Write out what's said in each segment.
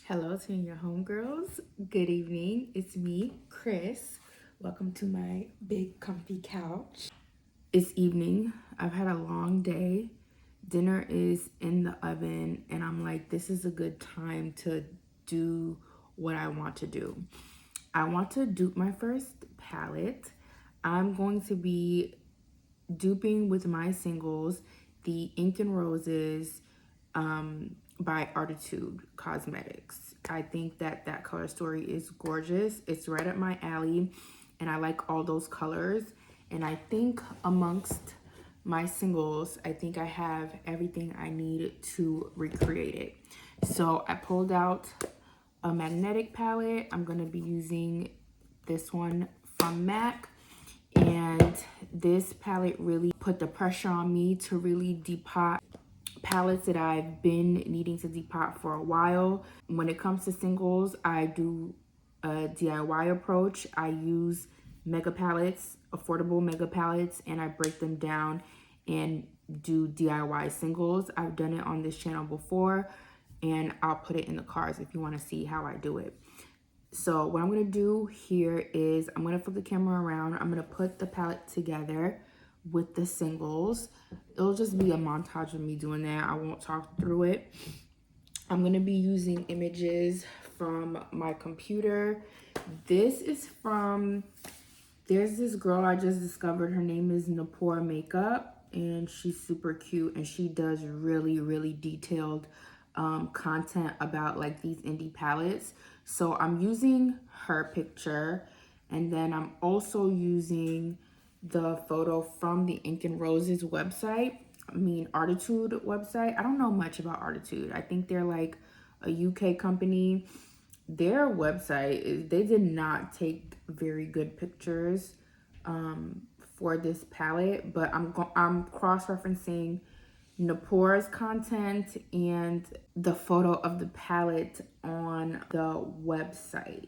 Hello to your homegirls. Good evening. It's me, Chris. Welcome to my big comfy couch. It's evening. I've had a long day. Dinner is in the oven, and I'm like, this is a good time to do what I want to do. I want to dupe my first palette. I'm going to be duping with my singles, the Ink and Roses by Arttitude Cosmetics. I think that color story is gorgeous. It's right up my alley, and I like all those colors. And I think amongst my singles, I think I have everything I need to recreate it. So I pulled out a magnetic palette. I'm going to be using this one from MAC. And this palette really put the pressure on me to really depot palettes that I've been needing to depot for a while. When it comes to singles, I do a DIY approach. I use mega palettes, affordable mega palettes, and I break them down and do DIY singles. I've done it on this channel before, and I'll put it in the cards if you want to see how I do it. So what I'm going to do here is I'm going to flip the camera around. I'm going to put the palette together with the singles. It'll just be a montage of me doing that. I won't talk through it. I'm going to be using images from my computer. This is from, there's this girl I just discovered. Her name is Napor Makeup, and she's super cute, and she does really detailed content about like these indie palettes. So I'm using her picture, and then I'm also using the photo from the Ink and Roses website. Arttitude website. I don't know much about Arttitude. I think they're like a UK company. Their website is, they did not take very good pictures for this palette, but I'm cross-referencing Napor's content and the photo of the palette on the website.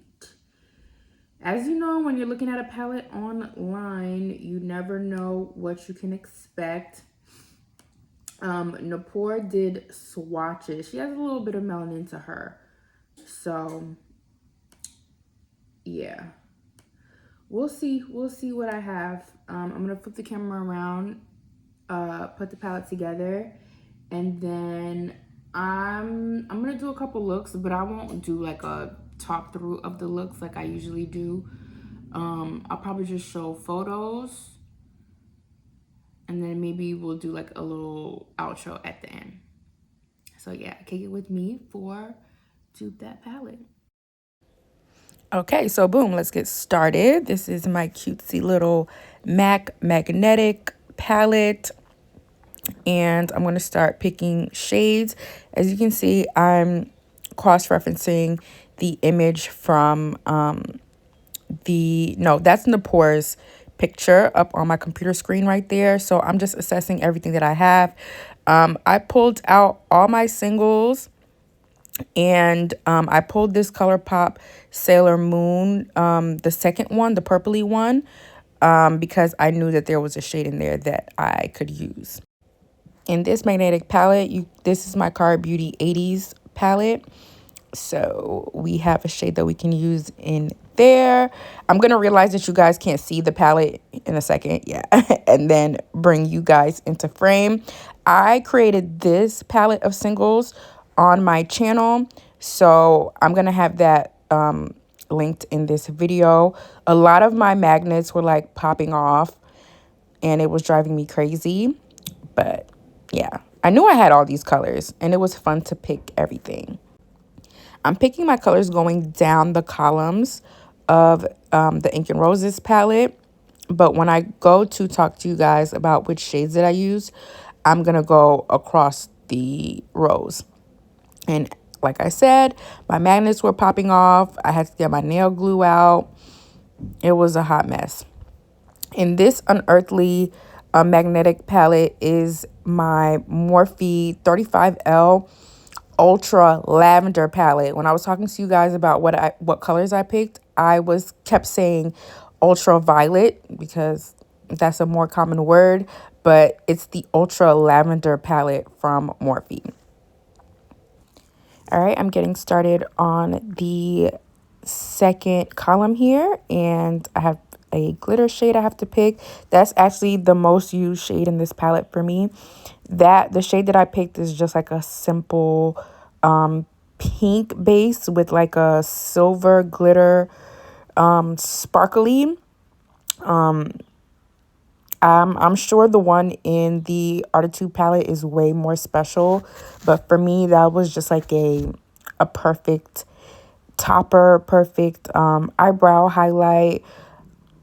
As you know, when you're looking at a palette online, you never know what you can expect. Napor did swatches. She has a little bit of melanin to her. So, yeah. We'll see what I have. I'm going to flip the camera around, put the palette together, and then I'm going to do a couple looks, but I won't do like a talk through of the looks like I usually do. I'll probably just show photos, and then maybe we'll do like a little outro at the end. So yeah, kick it with me for Dupe That Palette. Okay, so boom, let's get started. This is my cutesy little MAC magnetic palette, and I'm going to start picking shades. As you can see, I'm cross-referencing the image from that's Napor's picture up on my computer screen right there. So I'm just assessing everything that I have. I pulled out all my singles, and I pulled this ColourPop Sailor Moon, the second one, the purpley one, because I knew that there was a shade in there that I could use. In this magnetic palette, this is my Car Beauty 80s palette. So we have a shade that we can use in there. I'm going to realize that you guys can't see the palette in a second. Yeah. And then bring you guys into frame. I created this palette of singles on my channel, so I'm going to have that linked in this video. A lot of my magnets were like popping off, and it was driving me crazy. But yeah, I knew I had all these colors, and it was fun to pick everything. I'm picking my colors going down the columns of the Ink and Roses palette. But when I go to talk to you guys about which shades that I use, I'm going to go across the rows. And like I said, my magnets were popping off. I had to get my nail glue out. It was a hot mess. In this unearthly magnetic palette is my Morphe 35L Ultra Lavender palette. When I was talking to you guys about what colors I picked, I kept saying ultraviolet because that's a more common word, but it's the Ultra Lavender palette from Morphe. All right, I'm getting started on the second column here, and I have a glitter shade I have to pick. That's actually the most used shade in this palette for me. The shade that I picked is just like a simple pink base with like a silver glitter sparkly. I'm sure the one in the Arttitude palette is way more special, but for me that was just like a perfect topper, perfect eyebrow highlight.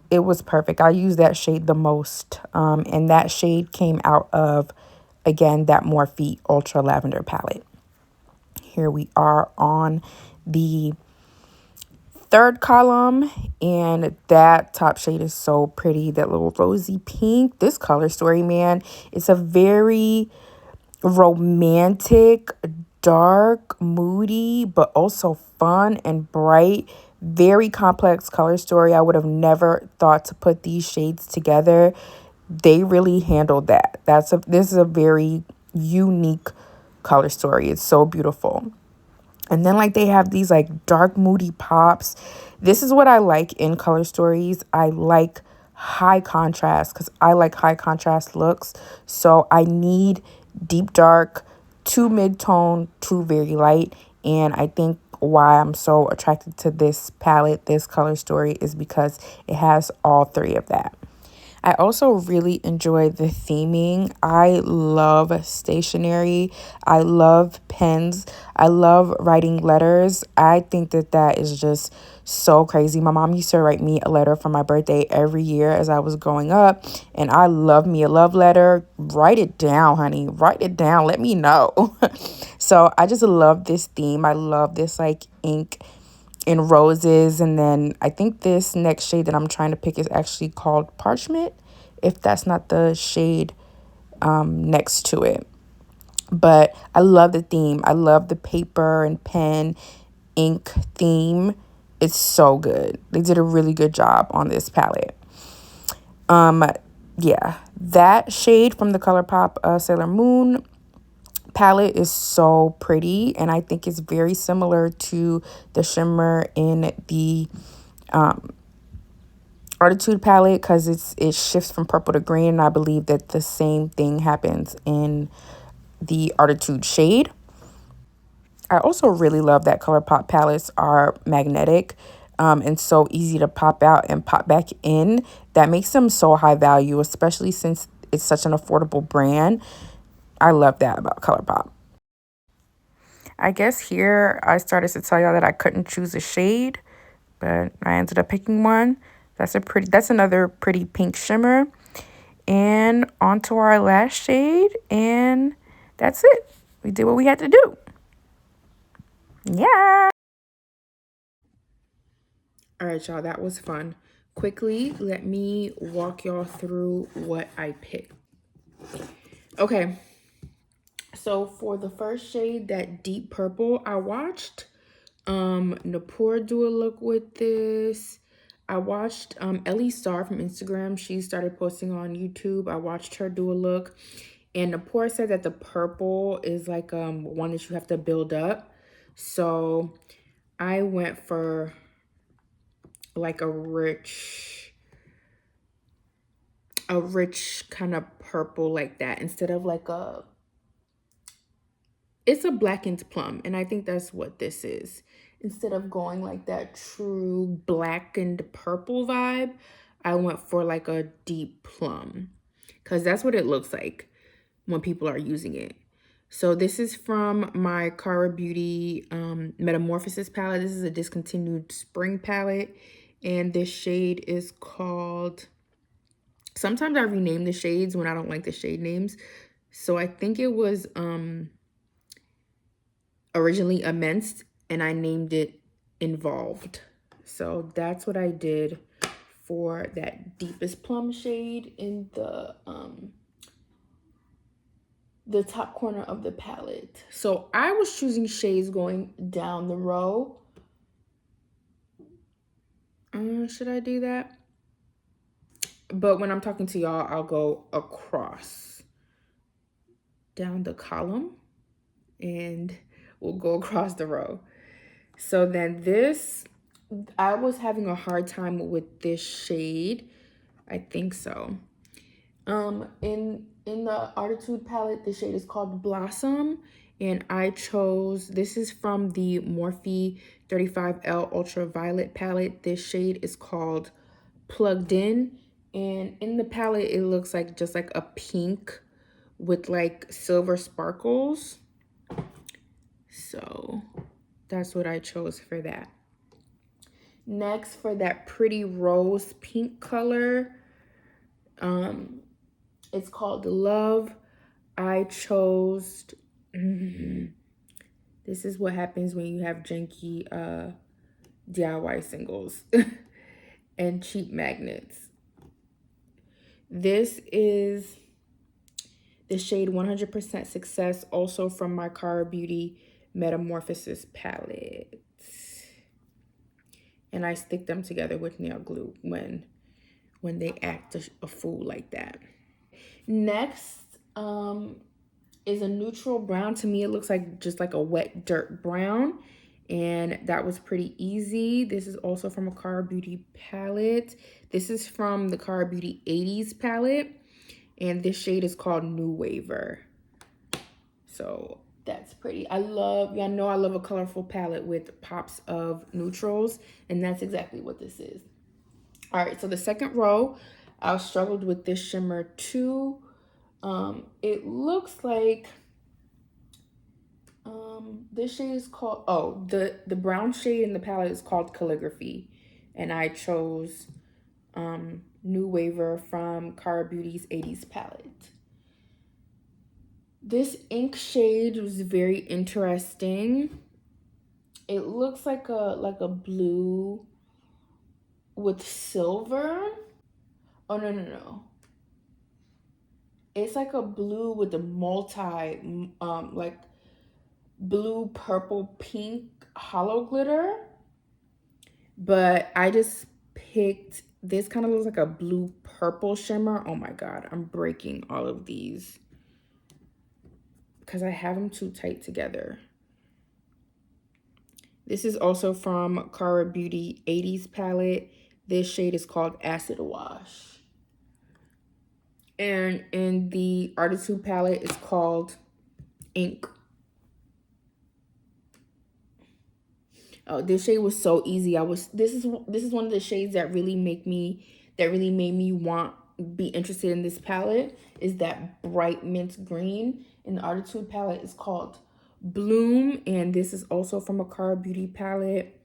It was perfect. I used that shade the most, and that shade came out of, again, that Morphe Ultra Lavender palette. Here we are on the third column, and that top shade is so pretty, that little rosy pink. This color story, man, it's a very romantic, dark, moody, but also fun and bright, very complex color story. I would have never thought to put these shades together. They really handled that. This is a very unique color story. It's so beautiful. And then like they have these like dark moody pops. This is what I like in color stories. I like high contrast because I like high contrast looks. So I need deep dark, two mid-tone, two very light. And I think why I'm so attracted to this palette, this color story, is because it has all three of that. I also really enjoy the theming. I love stationery. I love pens. I love writing letters. I think that is just so crazy. My mom used to write me a letter for my birthday every year as I was growing up, and I love me a love letter. Write it down, honey. Write it down. Let me know. So I just love this theme. I love this like ink in roses. And then I think this next shade that I'm trying to pick is actually called Parchment, if that's not the shade next to it. But I love the theme. I love the paper and pen ink theme. It's so good. They did a really good job on this palette. Yeah, that shade from the ColourPop Sailor Moon palette is so pretty, and I think it's very similar to the shimmer in the Arttitude palette because it shifts from purple to green, and I believe that the same thing happens in the Arttitude shade. I also really love that ColourPop palettes are magnetic and so easy to pop out and pop back in. That makes them so high value, especially since it's such an affordable brand. I love that about ColourPop. I guess here I started to tell y'all that I couldn't choose a shade, but I ended up picking one. That's another pretty pink shimmer. And on to our last shade, and that's it. We did what we had to do. Yeah. All right, y'all, that was fun. Quickly, let me walk y'all through what I picked. Okay, so for the first shade, that deep purple, I watched Napur do a look with this. I watched Ellie Star from Instagram. She started posting on YouTube. I watched her do a look. And Napur said that the purple is like one that you have to build up. So I went for like a rich kind of purple like that instead of like it's a blackened plum, and I think that's what this is. Instead of going like that true blackened purple vibe, I went for like a deep plum because that's what it looks like when people are using it. So this is from my Cara Beauty Metamorphosis palette. This is a discontinued spring palette, and this shade is called, sometimes I rename the shades when I don't like the shade names. So I think it was originally Immense, and I named it Involved. So that's what I did for that deepest plum shade in the top corner of the palette. So I was choosing shades going down the row. Should I do that? But when I'm talking to y'all, I'll go across down the column. And will go across the row. So then this, I was having a hard time with this shade. I think so. In the Arttitude palette, the shade is called Blossom, and I chose, this is from the Morphe 35L Ultraviolet palette. This shade is called Plugged In, and in the palette, it looks like just like a pink with like silver sparkles. So that's what I chose for that. Next, for that pretty rose pink color, it's called Love. I chose, this is what happens when you have janky DIY singles and cheap magnets. This is the shade 100% Success, also from my Cara Beauty Metamorphosis palette. And I stick them together with nail glue when they act a fool like that. Next is a neutral brown. To me, it looks like just like a wet dirt brown, and that was pretty easy. This is also from a Cara Beauty palette. This is from the Cara Beauty 80s palette, and this shade is called New Waver. So that's pretty. Y'all know I love a colorful palette with pops of neutrals, and that's exactly what this is. All right, so the second row, I struggled with this shimmer too. It looks like this shade is called, oh, the brown shade in the palette is called Calligraphy, and I chose New Waver from Cara Beauty's 80s palette. This ink shade was very interesting. It looks like a blue with silver. Oh, no. It's like a blue with a multi, like blue, purple, pink hollow glitter. But I just picked, this kind of looks like a blue purple shimmer. Oh my God, I'm breaking all of these because I have them too tight together. This is also from Cara Beauty 80s palette. This shade is called Acid Wash. And in the Arttitude palette, it's called Ink. Oh, this shade was so easy. This is one of the shades that really made me be interested in this palette, is that bright mint green. And the Arttitude palette is called Bloom, and this is also from a Cara Beauty palette.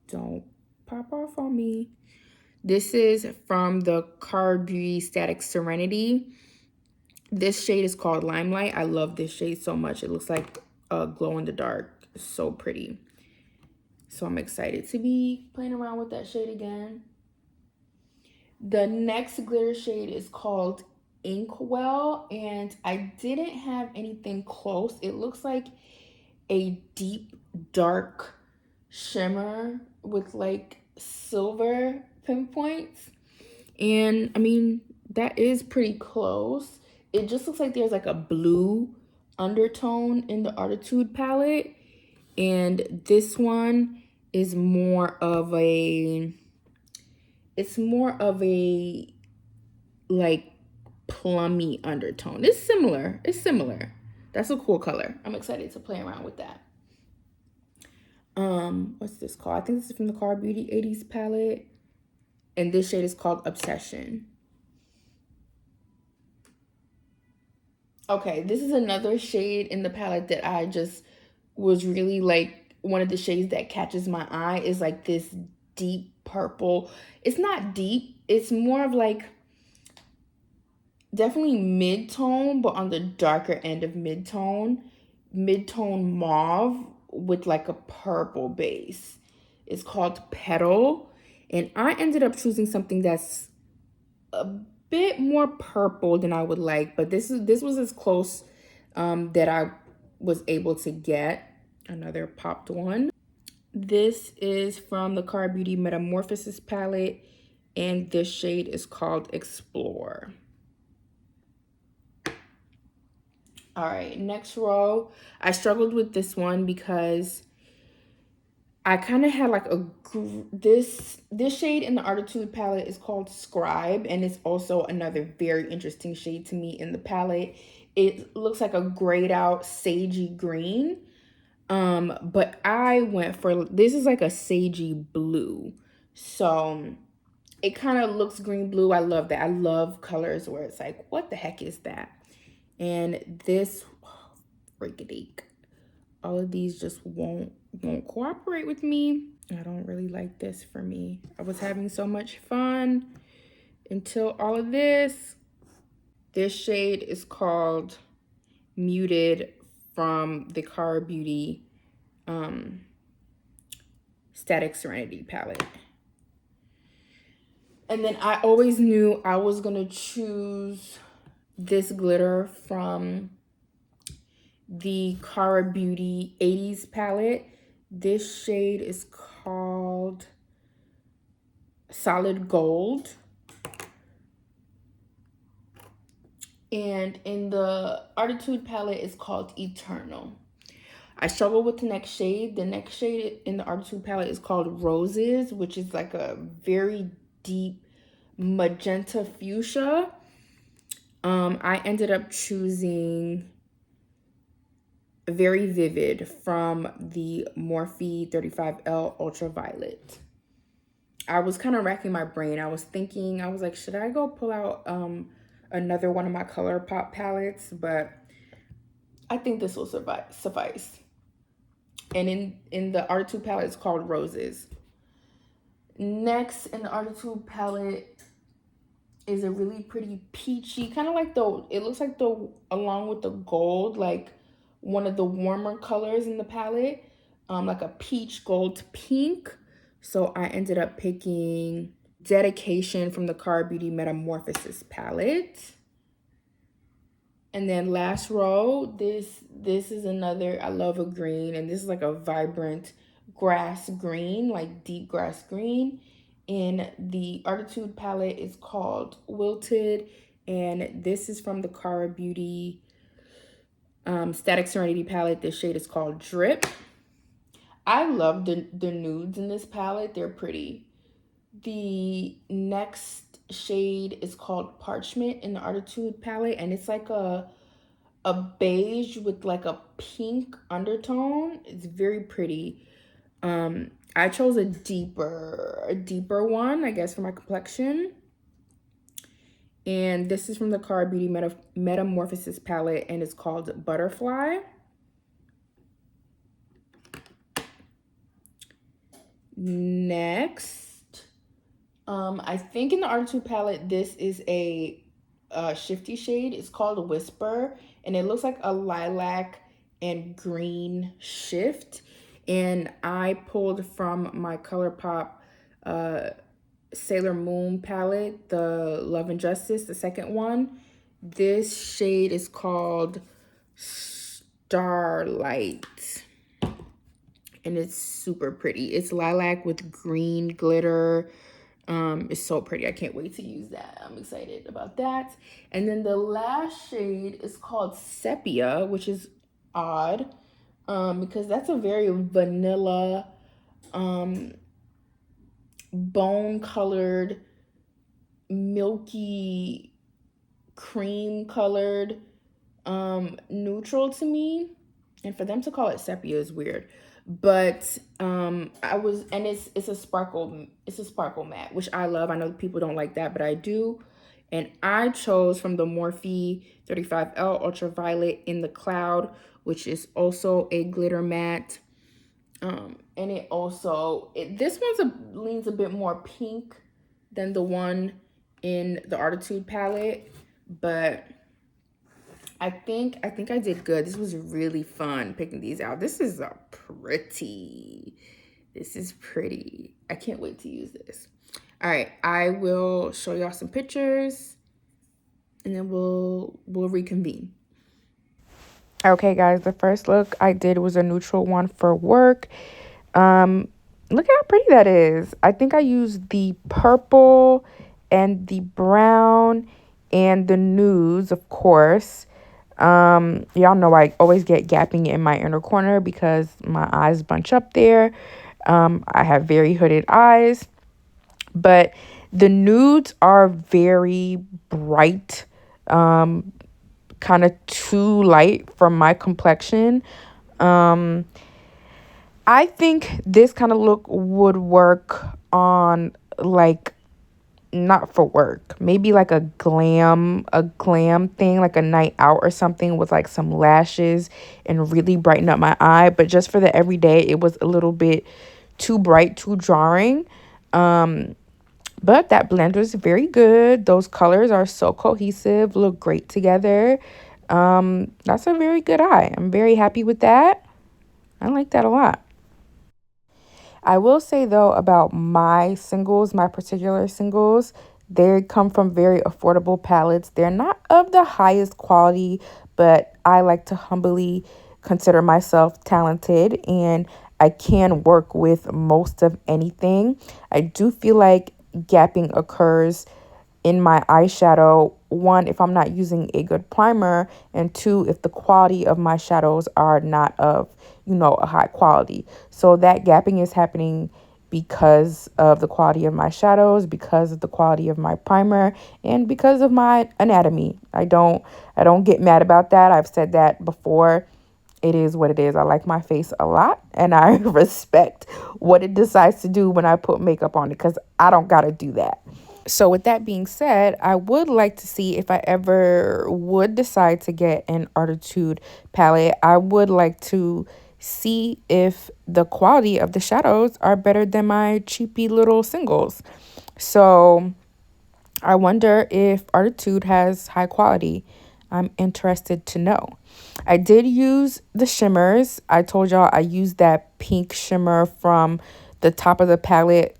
Don't pop off on me. This is from the Cara Beauty Static Serenity. This shade is called Limelight. I love this shade so much. It looks like a glow in the dark. It's so pretty. So I'm excited to be playing around with that shade again. The next glitter shade is called Inkwell, and I didn't have anything close. It looks like a deep, dark shimmer with like silver pinpoints. And I mean, that is pretty close. It just looks like there's like a blue undertone in the Arttitude palette. And this one is more of a, like plummy undertone. It's similar. That's a cool color. I'm excited to play around with that. What's this called? I think this is from the Cara Beauty 80s palette. And this shade is called Obsession. Okay, this is another shade in the palette that I just was really like, one of the shades that catches my eye is like this deep purple. It's not deep. It's more of like definitely mid-tone, but on the darker end of mid-tone mauve with like a purple base. It's called Petal, and I ended up choosing something that's a bit more purple than I would like, but this was as close that I was able to get. Another popped one. This is from the Cara Beauty Metamorphosis palette, and this shade is called Explore. All right, next row. I struggled with this one because I kind of had like this shade in the Arttitude palette is called Scribe, and it's also another very interesting shade to me in the palette. It looks like a grayed out sagey green. But I went for, this is like a sagey blue. So it kind of looks green blue. I love that. I love colors where it's like, what the heck is that? And this, oh, freak-a-deek. All of these just won't cooperate with me. I don't really like this for me. I was having so much fun until all of this. This shade is called Muted from the Cara Beauty Static Serenity palette. And then I always knew I was gonna choose this glitter from the Cara Beauty 80s palette. This shade is called Solid Gold. And in the Arttitude palette, it's called Eternal. I struggle with the next shade. The next shade in the Arttitude palette is called Roses, which is like a very deep magenta fuchsia. I ended up choosing Very Vivid from the Morphe 35L Ultraviolet. I was kind of racking my brain. I was thinking, I was like, should I go pull out another one of my ColourPop palettes? But I think this will suffice. And in the Arttitude palette, it's called Roses. Next in the Arttitude palette is a really pretty peachy, kind of like it looks like along with the gold, like one of the warmer colors in the palette, like a peach gold pink. So I ended up picking Dedication from the Cara Beauty Metamorphosis palette. And then last row, this is another, I love a green, and this is like a vibrant grass green, like deep grass green. In the Arttitude palette, it's called Wilted, and this is from the Cara Beauty Static Serenity palette. This shade is called Drip. I love the nudes in this palette. They're pretty. The next shade is called Parchment in the Arttitude palette, and it's like a beige with like a pink undertone. It's very pretty. I chose a deeper one, I guess, for my complexion. And this is from the Cara Beauty Metamorphosis palette, and it's called Butterfly. Next, I think in the Arttitude palette, this is a shifty shade. It's called Whisper, and it looks like a lilac and green shift. And I pulled from my ColourPop Sailor Moon palette, the Love and Justice, the second one. This shade is called Starlight, and it's super pretty. It's lilac with green glitter. It's so pretty. I can't wait to use that. I'm excited about that. And then the last shade is called Sepia, which is odd because that's a very vanilla, bone colored, milky, cream colored neutral to me. And for them to call it sepia is weird. But and it's a sparkle matte, which I love. I know people don't like that, but I do. And I chose from the Morphe 35L Ultraviolet in the Cloud, which is also a glitter matte. And it also, this one's leans a bit more pink than the one in the Arttitude palette, but I think I did good. This was really fun picking these out. This is pretty. This is pretty. I can't wait to use this. All right, I will show y'all some pictures, and then we'll reconvene. Okay, guys, the first look I did was a neutral one for work. Look how pretty that is. I think I used the purple and the brown and the nudes, of course. Y'all know I always get gapping in my inner corner because my eyes bunch up there. I have very hooded eyes, but the nudes are very bright, kind of too light for my complexion. I think this kind of look would work on, like, not for work. Maybe like a glam thing, like a night out or something with like some lashes and really brighten up my eye. But just for the everyday, it was a little bit too bright, too jarring. But that blend was very good. Those colors are so cohesive, look great together. That's a very good eye. I'm very happy with that. I like that a lot. I will say though about my singles, my particular singles, they come from very affordable palettes. They're not of the highest quality, but I like to humbly consider myself talented and I can work with most of anything. I do feel like gapping occurs in my eyeshadow, one, if I'm not using a good primer, and two, if the quality of my shadows are not of, a high quality. So that gapping is happening because of the quality of my shadows, because of the quality of my primer, and because of my anatomy. I don't get mad about that. I've said that before. It is what it is. I like my face a lot and I respect what it decides to do when I put makeup on it because I don't got to do that. So with that being said, I would like to see if I ever would decide to get an Arttitude palette. I would like to see if the quality of the shadows are better than my cheapy little singles. So I wonder if Arttitude has high quality. I'm interested to know. I did use the shimmers. I told y'all I used that pink shimmer from the top of the palette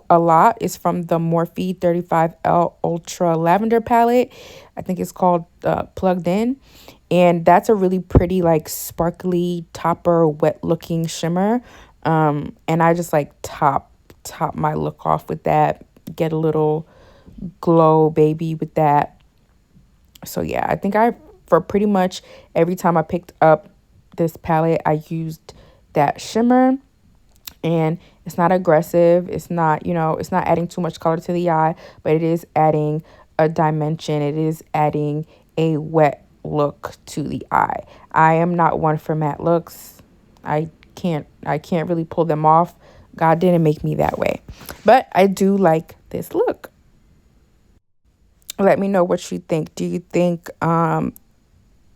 a lot. It's from the Morphe 35L Ultra Lavender palette. I think it's called Plugged In. And that's a really pretty, like, sparkly, topper, wet looking shimmer. And I just like top my look off with that. Get a little glow baby with that. So yeah, I think for pretty much every time I picked up this palette, I used that shimmer. And it's not aggressive. It's not, it's not adding too much color to the eye, but it is adding a dimension. It is adding a wet look to the eye. I am not one for matte looks. I can't really pull them off. God didn't make me that way. But I do like this look. Let me know what you think. Do you think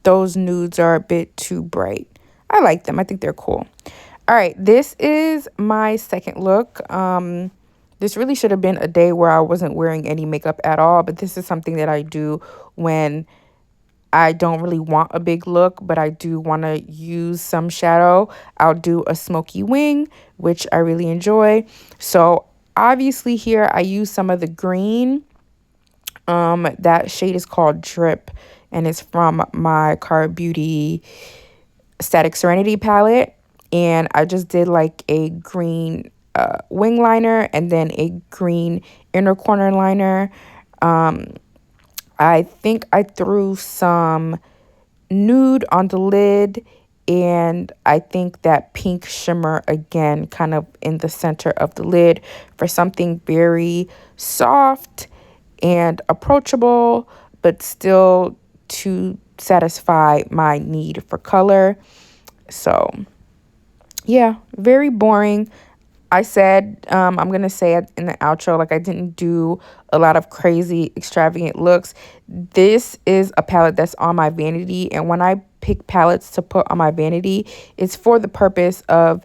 those nudes are a bit too bright? I like them. I think they're cool. All right, this is my second look. This really should have been a day where I wasn't wearing any makeup at all, but this is something that I do when I don't really want a big look, but I do want to use some shadow. I'll do a smoky wing, which I really enjoy. So obviously here I use some of the green. That shade is called Drip, and it's from my Cara Beauty Static Serenity palette. And I just did like a green wing liner and then a green inner corner liner. I think I threw some nude on the lid, and I think that pink shimmer again kind of in the center of the lid for something very soft and approachable, but still to satisfy my need for color. So yeah, very boring. I said, I'm going to say it in the outro, like I didn't do a lot of crazy extravagant looks. This is a palette that's on my vanity. And when I pick palettes to put on my vanity, it's for the purpose of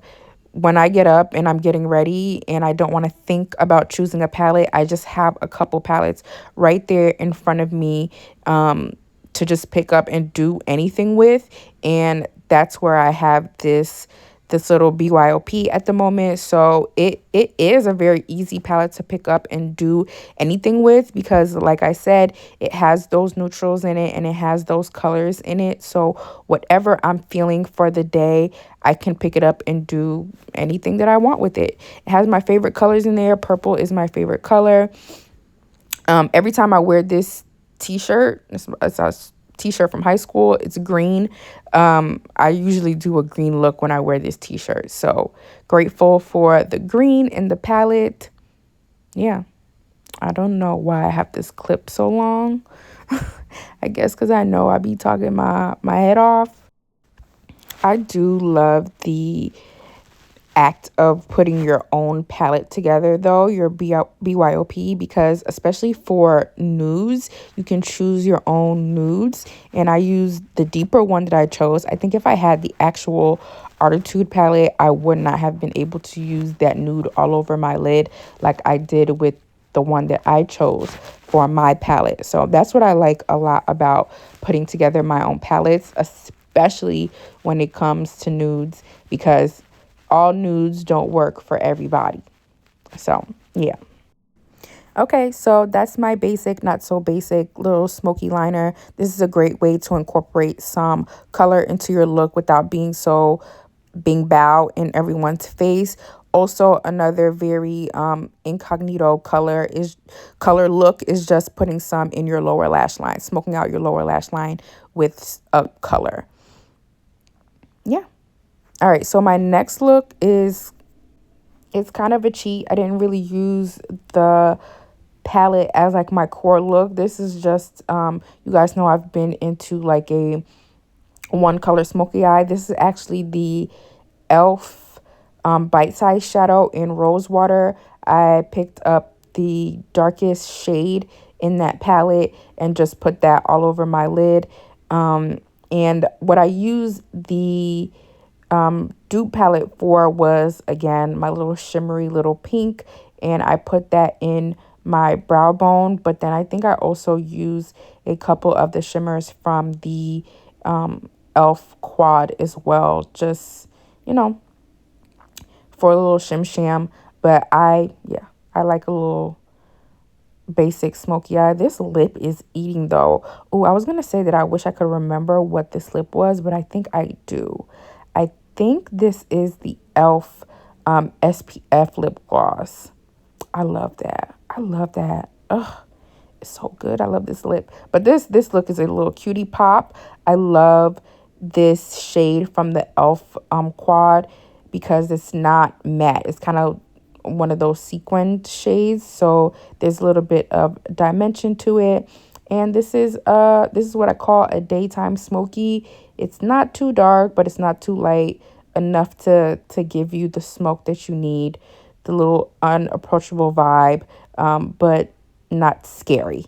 when I get up and I'm getting ready and I don't want to think about choosing a palette, I just have a couple palettes right there in front of me to just pick up and do anything with. And that's where I have this little BYOP at the moment. So it is a very easy palette to pick up and do anything with because, like I said, it has those neutrals in it and it has those colors in it. So whatever I'm feeling for the day, I can pick it up and do anything that I want with it. It has my favorite colors in there. Purple is my favorite color. Every time I wear this t-shirt, it's a t-shirt from high school. It's green. I usually do a green look when I wear this t-shirt. So grateful for the green in the palette. Yeah. I don't know why I have this clip so long. I guess because I know I be talking my head off. I do love the act of putting your own palette together, though, your BYOP, because especially for nudes, you can choose your own nudes. And I use the deeper one that I chose. I think if I had the actual Arttitude palette, I would not have been able to use that nude all over my lid like I did with the one that I chose for my palette. So that's what I like a lot about putting together my own palettes, especially when it comes to nudes, because all nudes don't work for everybody. So, yeah. Okay, so that's my basic, not so basic little smoky liner. This is a great way to incorporate some color into your look without being so bing bow in everyone's face. Also, another very incognito color look is just putting some in your lower lash line, smoking out your lower lash line with a color. Yeah. All right, so my next look is, it's kind of a cheat. I didn't really use the palette as like my core look. This is just, you guys know I've been into like a one color smoky eye. This is actually the e.l.f. Bite Size Shadow in Rose Water. I picked up the darkest shade in that palette and just put that all over my lid. And what I use the dupe palette for was, again, my little shimmery little pink, and I put that in my brow bone. But then I think I also use a couple of the shimmers from the e.l.f. quad as well, just, you know, for a little shim sham. But I like a little basic smoky eye. This lip is eating though. Oh, I was gonna say that I wish I could remember what this lip was, but I think I do. I think this is the e.l.f. SPF lip gloss. I love that. I love that. Ugh, it's so good. I love this lip. But this look is a little cutie pop. I love this shade from the e.l.f. quad because it's not matte. It's kind of one of those sequined shades, so there's a little bit of dimension to it. And this is what I call a daytime smoky. It's not too dark, but it's not too light enough to give you the smoke that you need, the little unapproachable vibe, but not scary.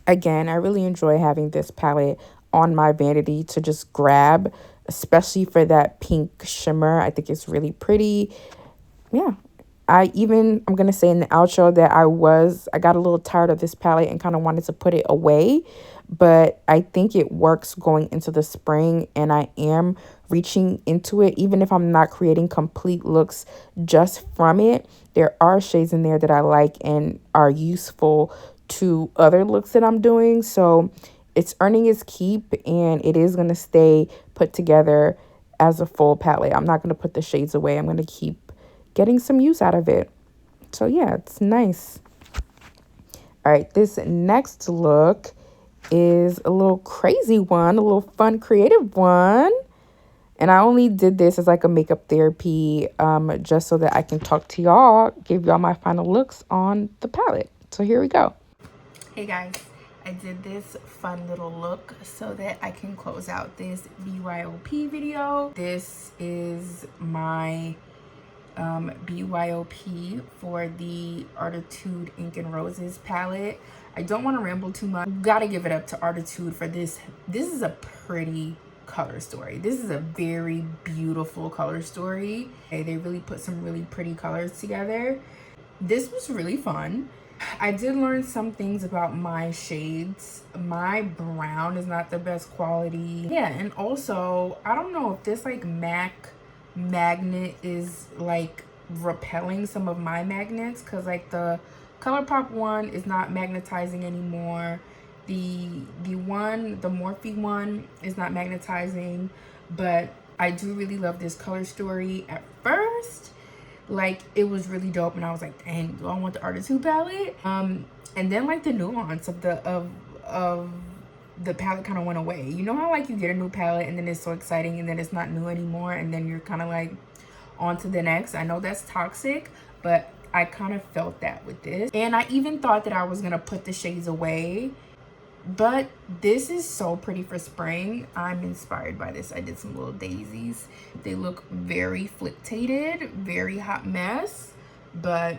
Again, I really enjoy having this palette on my vanity to just grab, especially for that pink shimmer. I think it's really pretty. Yeah, I'm going to say in the outro that I got a little tired of this palette and kind of wanted to put it away, but I think it works going into the spring, and I am reaching into it. Even if I'm not creating complete looks just from it, there are shades in there that I like and are useful to other looks that I'm doing. So it's earning its keep, and it is going to stay put together as a full palette. I'm not going to put the shades away. I'm going to keep getting some use out of it. So yeah, it's nice. All right, this next look is a little crazy one, a little fun, creative one. And I only did this as like a makeup therapy, just so that I can talk to y'all, give y'all my final looks on the palette. So here we go. Hey guys, I did this fun little look so that I can close out this BYOP video. This is my BYOP for the Arttitude Ink and Roses palette. I don't want to ramble too much. Gotta give it up to Arttitude for this. This is a pretty color story. This is a very beautiful color story. They really put some really pretty colors together. This was really fun. I did learn some things about my shades. My brown is not the best quality. Yeah, and also, I don't know if this like MAC magnet is like repelling some of my magnets, because like the ColourPop one is not magnetizing anymore. The Morphe one is not magnetizing, but I do really love this color story. At first, like, it was really dope, and I was like, dang, do I want the Arttitude palette? And then like the nuance of the palette kind of went away. You know how like you get a new palette and then it's so exciting and then it's not new anymore and then you're kind of like on to the next. I know that's toxic, but I kind of felt that with this. And I even thought that I was gonna put the shades away, but this is so pretty for spring. I'm inspired by this. I did some little daisies. They look very flicktated, very hot mess, but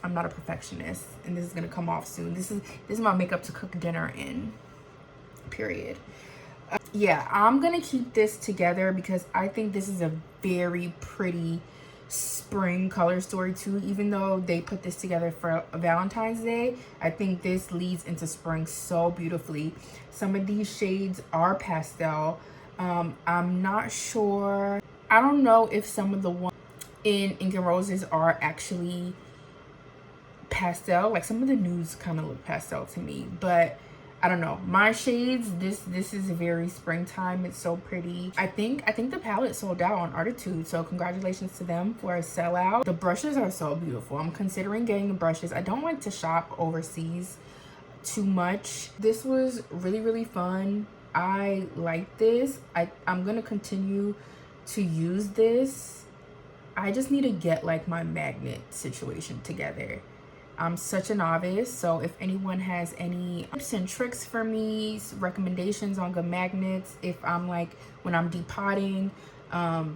I'm not a perfectionist and this is gonna come off soon. This is my makeup to cook dinner in, period. Yeah, I'm gonna keep this together because I think this is a very pretty spring color story too. Even though they put this together for Valentine's Day, I think this leads into spring so beautifully. Some of these shades are pastel. I'm not sure. I don't know if some of the ones in Ink and Roses are actually pastel. Like some of the nudes kind of look pastel to me, but I don't know. My shades, this is very springtime. It's so pretty. I think the palette sold out on Arttitude, so congratulations to them for a sellout. The brushes are so beautiful. I'm considering getting the brushes. I don't like to shop overseas too much. This was really fun. I like this. I'm gonna continue to use this. I just need to get like my magnet situation together. I'm such a novice, so if anyone has any tips and tricks for me, recommendations on good magnets, if I'm like, when I'm depotting,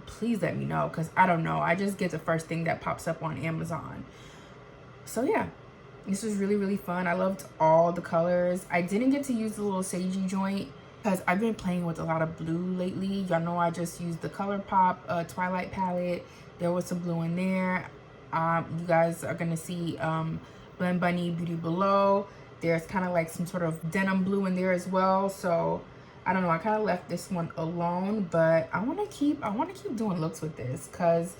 please let me know, because I don't know. I just get the first thing that pops up on Amazon. So yeah, this was really fun. I loved all the colors. I didn't get to use the little sagey joint because I've been playing with a lot of blue lately. Y'all know I just used the ColourPop Twilight palette. There was some blue in there. You guys are gonna see Blend Bunny Beauty below. There's kind of like some sort of denim blue in there as well. So I don't know, I kind of left this one alone, but I want to keep doing looks with this because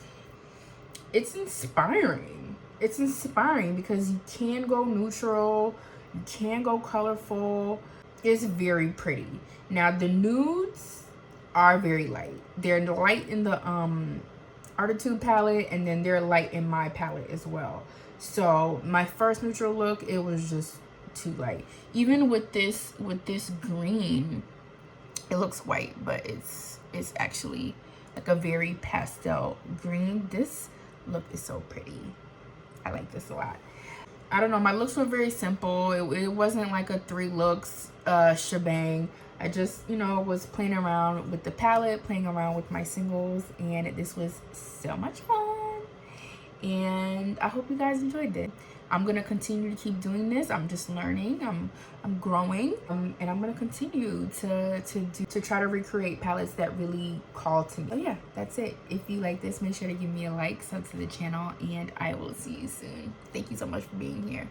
it's inspiring. It's inspiring because you can go neutral, you can go colorful. It's very pretty. Now the nudes are very light. They're light in the Arttitude palette, and then they're light in my palette as well. So my first neutral look, it was just too light. Even with this green, it looks white, but it's actually like a very pastel green. This look is so pretty. I like this a lot. I don't know, my looks were very simple. It wasn't like a 3 looks shebang. I just, you know, was playing around with the palette, playing around with my singles, and this was so much fun. And I hope you guys enjoyed it. I'm gonna continue to keep doing this. I'm just learning. I'm growing, and I'm gonna continue to try to recreate palettes that really call to me. Oh yeah, that's it. If you like this, make sure to give me a like, sub to the channel, and I will see you soon. Thank you so much for being here.